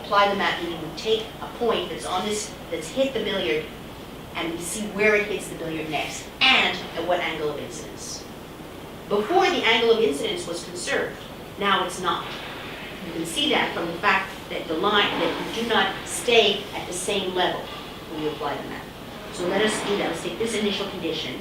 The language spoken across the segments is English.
apply the map, meaning we take a point that's on this, that's hit the billiard, and we see where it hits the billiard next, and at what angle of incidence. Before, the angle of incidence was conserved. Now it's not. You can see that from the fact that the line, that you do not stay at the same level when you apply the map. So let us do that. Let's take this initial condition.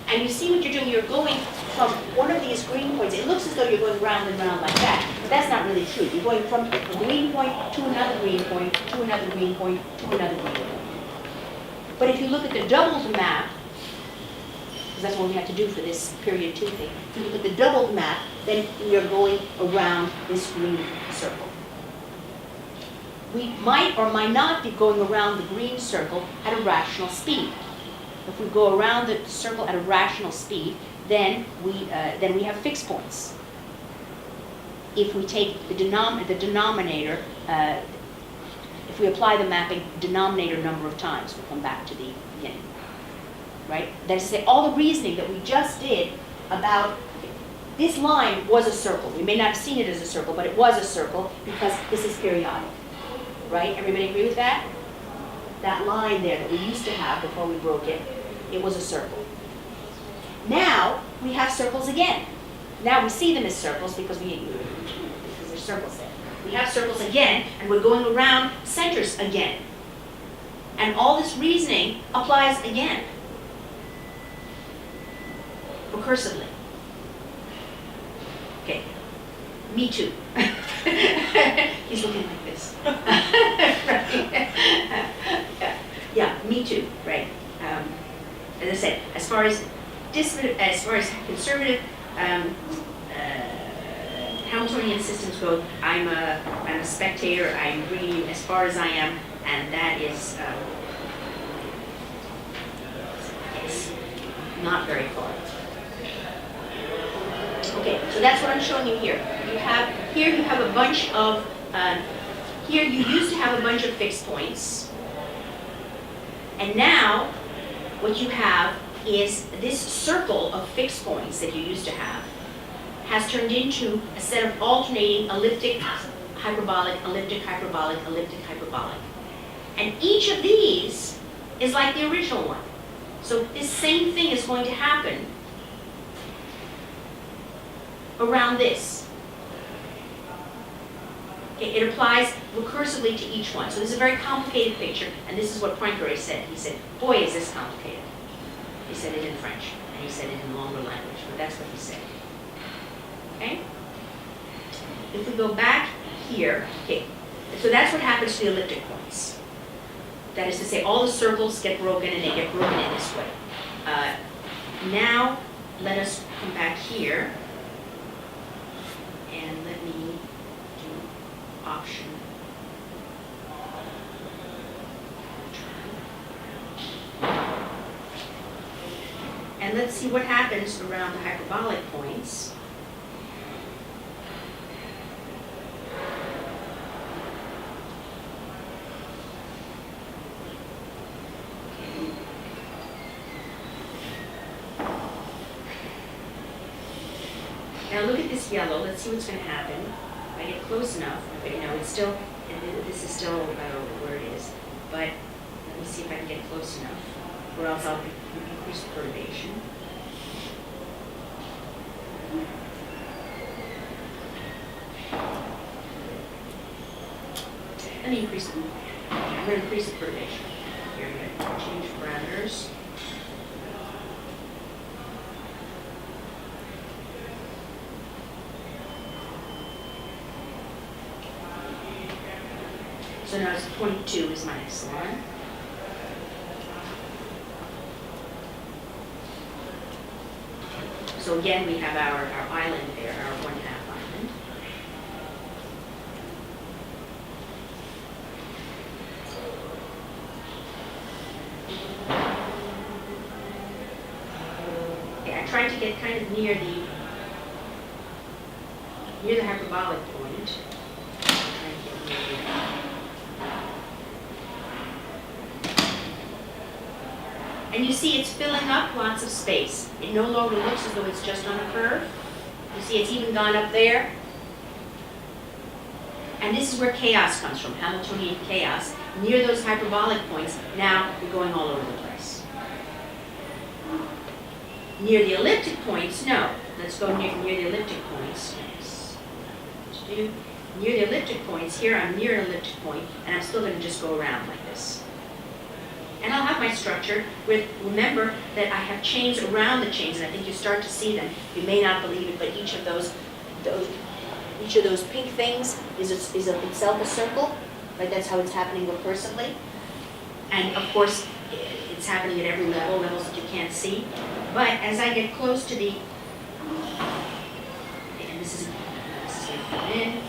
And you see what you're doing. You're going from one of these green points. It looks as though you're going round and round like that, but that's not really true. You're going from a green point to another green point, to another green point, to another green point. But if you look at the doubled map, because that's what we have to do for this period 2 thing, if you look at the doubled map, then you're going around this green circle. We might or might not be going around the green circle at a rational speed. If we go around the circle at a rational speed, then we have fixed points. If we take the denominator, if we apply the mapping denominator number of times, we'll come back to the beginning, right? That is to say, all the reasoning that we just did about this line was a circle. We may not have seen it as a circle, but it was a circle because this is periodic, right? Everybody agree with that? That line there that we used to have before we broke it, it was a circle. Now we have circles again. Now we see them as circles because there's circles there. We have circles again, and we're going around centers again. And all this reasoning applies again, recursively. Okay, me too. He's looking like this. Right. Yeah, me too, right. As I said, as far as conservative Hamiltonian systems go, I'm a spectator. I'm bringing you as far as I am, and that is it's not very far. Okay, so that's what I'm showing you here. You have a bunch of here you used to have a bunch of fixed points, and now what you have is this circle of fixed points that you used to have has turned into a set of alternating elliptic, hyperbolic, elliptic, hyperbolic, elliptic, hyperbolic. And each of these is like the original one. So this same thing is going to happen around this. Okay, it applies recursively to each one. So this is a very complicated picture, and this is what Poincaré said. He said, boy, is this complicated. He said it in French, and he said it in longer language, but that's what he said. Okay? If we go back here, okay, so that's what happens to the elliptic points. That is to say, all the circles get broken, and they get broken in this way. Now, let us come back here, and let me do option. And let's see what happens around the hyperbolic points. Now look at this yellow. Let's see what's going to happen. If I get close enough, but you know, it's still, this is still where it is. But let me see if I can get close enough, or else I'll increase the perturbation. Let me increase the, I'm going to increase the perturbation. Here we go. Change parameters. So now it's 0.2 is my epsilon. So again, we have our island there, our 1/2 island. Okay, I tried to get kind of near the hyperbolic point. And you see it's filling up lots of space. It no longer looks as though it's just on a curve. You see it's even gone up there. And this is where chaos comes from, Hamiltonian chaos. Near those hyperbolic points, now you're going all over the place. Near the elliptic points, no. Let's go near the elliptic points. Near the elliptic points, here I'm near an elliptic point, and I'm still going to just go around like this. And I'll have my structure with, remember that I have chains around the chains, and I think you start to see them. You may not believe it, but each of those pink things is itself a circle, right? That's how it's happening recursively. And of course, it's happening at every level, levels that you can't see. But as I get close to the, and this is going to come in,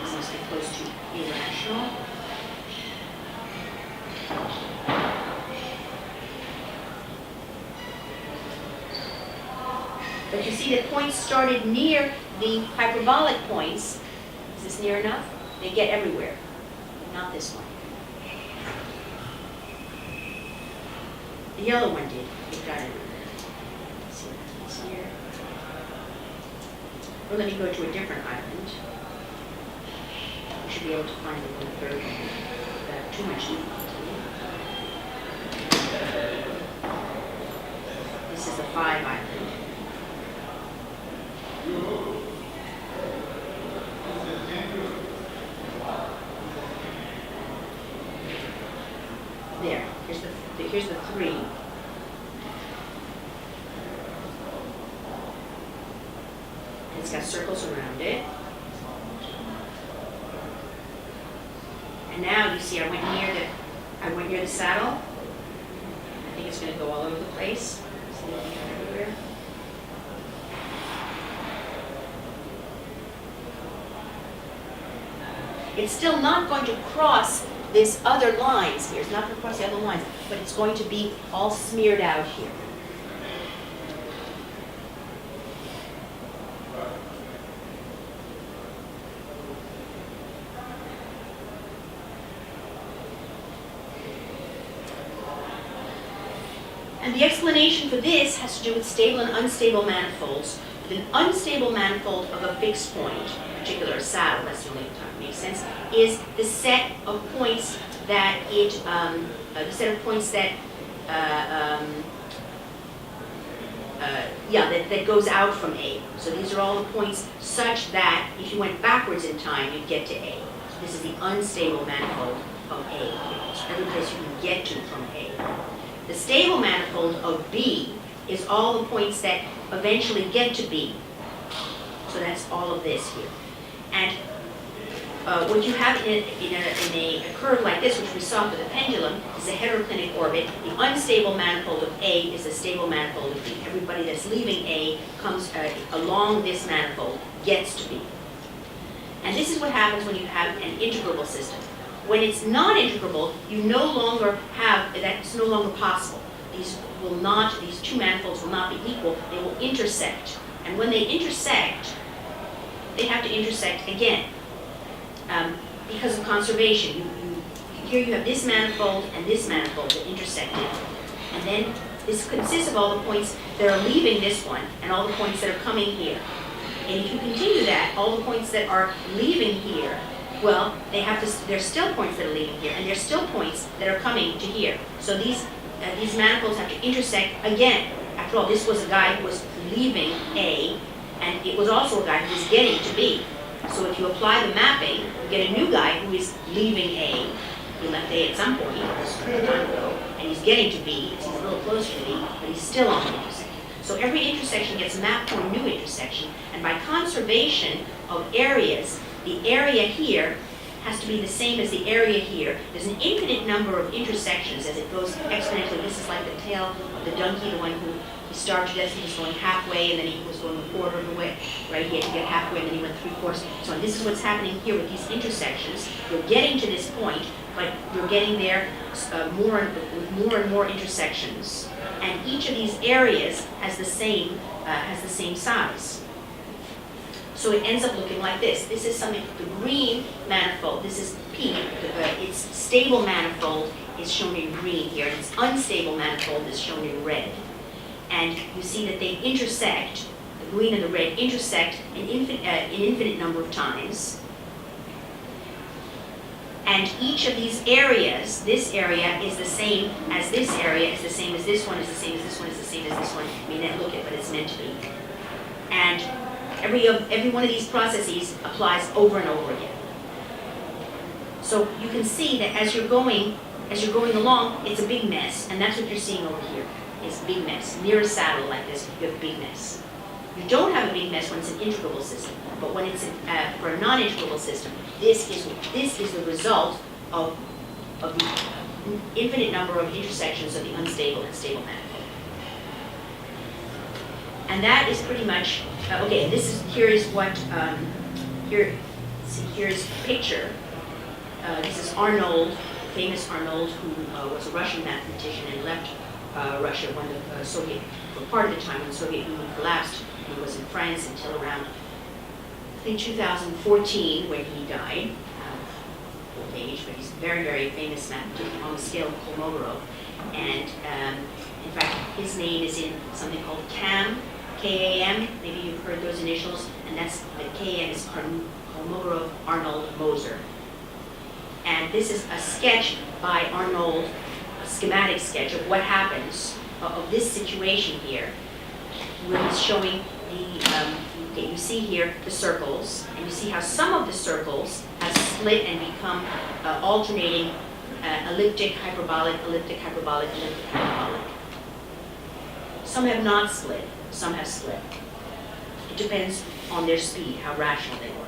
this is get close to irrational. But you see that points started near the hyperbolic points. Is this near enough? They get everywhere, but not this one. The yellow one did. It got everywhere. Let's see what happens here. Or let me go to a different island. We should be able to find the third one without too much difficulty. This is the 5 island. There, here's the 3. It's got circles around it. And now you see I went near the saddle. I think it's going to go all over the place. See it everywhere. It's still not going to cross this other lines here. It's not going to cross the other lines, but it's going to be all smeared out here. And the explanation for this has to do with stable and unstable manifolds. With an unstable manifold of a fixed point, in particular a saddle, that's the only time it makes sense, is the set of points that that goes out from A. So these are all the points such that if you went backwards in time, you'd get to A. So this is the unstable manifold of A. So every place you can get to from A. The stable manifold of B is all the points that eventually get to B. So that's all of this here. And what you have in a curve like this, which we saw for the pendulum, is a heteroclinic orbit. The unstable manifold of A is the stable manifold of B. Everybody that's leaving A comes along this manifold, gets to B. And this is what happens when you have an integrable system. When it's not integrable, you no longer have, that's no longer possible. These two manifolds will not be equal, they will intersect. And when they intersect, they have to intersect again. Because of conservation, here you have this manifold and this manifold that intersected. And then this consists of all the points that are leaving this one and all the points that are coming here. And if you continue that, all the points that are leaving here, well, there's still points that are leaving here, and there's still points that are coming to here. So these manifolds have to intersect again. After all, this was a guy who was leaving A, and it was also a guy who was getting to B. So if you apply the mapping, you get a new guy who is leaving A. He left A at some point, some time ago, and he's getting to B. He's a little closer to B, but he's still on the intersection. So every intersection gets mapped to a new intersection, and by conservation of areas, the area here has to be the same as the area here. There's an infinite number of intersections as it goes exponentially. This is like the tail of the donkey, the one who he starved to death, he was going halfway, and then he was going a quarter of the way, right? He had to get halfway, and then he went 3/4. So this is what's happening here with these intersections. You're getting to this point, but you're getting there with more and more intersections. And each of these areas has the same size. So it ends up looking like this. This is something, the green manifold, this is P, its stable manifold is shown in green here, and its unstable manifold is shown in red. And you see that they intersect, the green and the red intersect an infinite number of times. And each of these areas, this area is the same as this area, is the same as this one, is the same as this one, is the same as this one. I mean, look at what it's meant to be. And every one of these processes applies over and over again. So you can see that as you're going along, it's a big mess, and that's what you're seeing over here. It's a big mess. Near a saddle like this, you have a big mess. You don't have a big mess when it's an integrable system, but when it's for a non-integrable system, this is the result of the infinite number of intersections of the unstable and stable manifold. And that is pretty much okay. Here's a picture. This is Arnold, famous Arnold, who was a Russian mathematician and left Russia when the Soviet, for part of the time when the Soviet Union collapsed. He was in France until around, I think, 2014 when he died of old age, but he's a very, very famous mathematician on the scale of Kolmogorov. And in fact, his name is in something called KAM, K-A-M, maybe you've heard those initials, and that's the K-A-M is Kolmogorov Arnold Moser. And this is a sketch by Arnold, a schematic sketch of what happens of this situation here, where he's showing you see here the circles, and you see how some of the circles have split and become alternating elliptic, hyperbolic, elliptic, hyperbolic, elliptic, hyperbolic. Some have not split, some have split. It depends on their speed, how rational they were.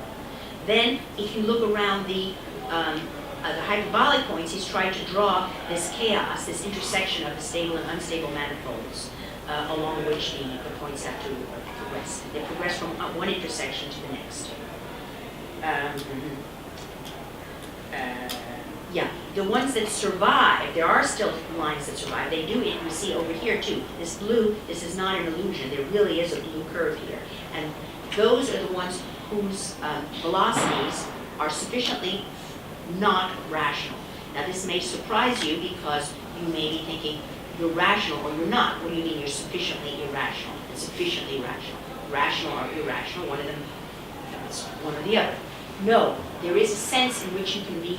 Then, if you look around the hyperbolic points, he's trying to draw this chaos, this intersection of the stable and unstable manifolds, along which the points have to progress. They progress from one intersection to the next. Yeah, the ones that survive, there are still lines that survive. They do it, you see over here too. This blue, this is not an illusion. There really is a blue curve here. And those are the ones whose velocities are sufficiently not rational. Now this may surprise you because you may be thinking you're rational or you're not. What do you mean you're sufficiently irrational and sufficiently rational? Rational or irrational, one of them, it's one or the other. No, there is a sense in which you can be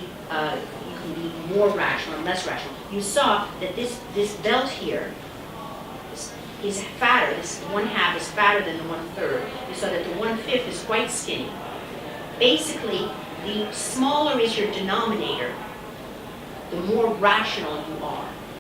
more rational and less rational. You saw that this belt here is fatter. This 1/2 is fatter than the 1/3. You saw that the 1/5 is quite skinny. Basically, the smaller is your denominator, the more rational you are.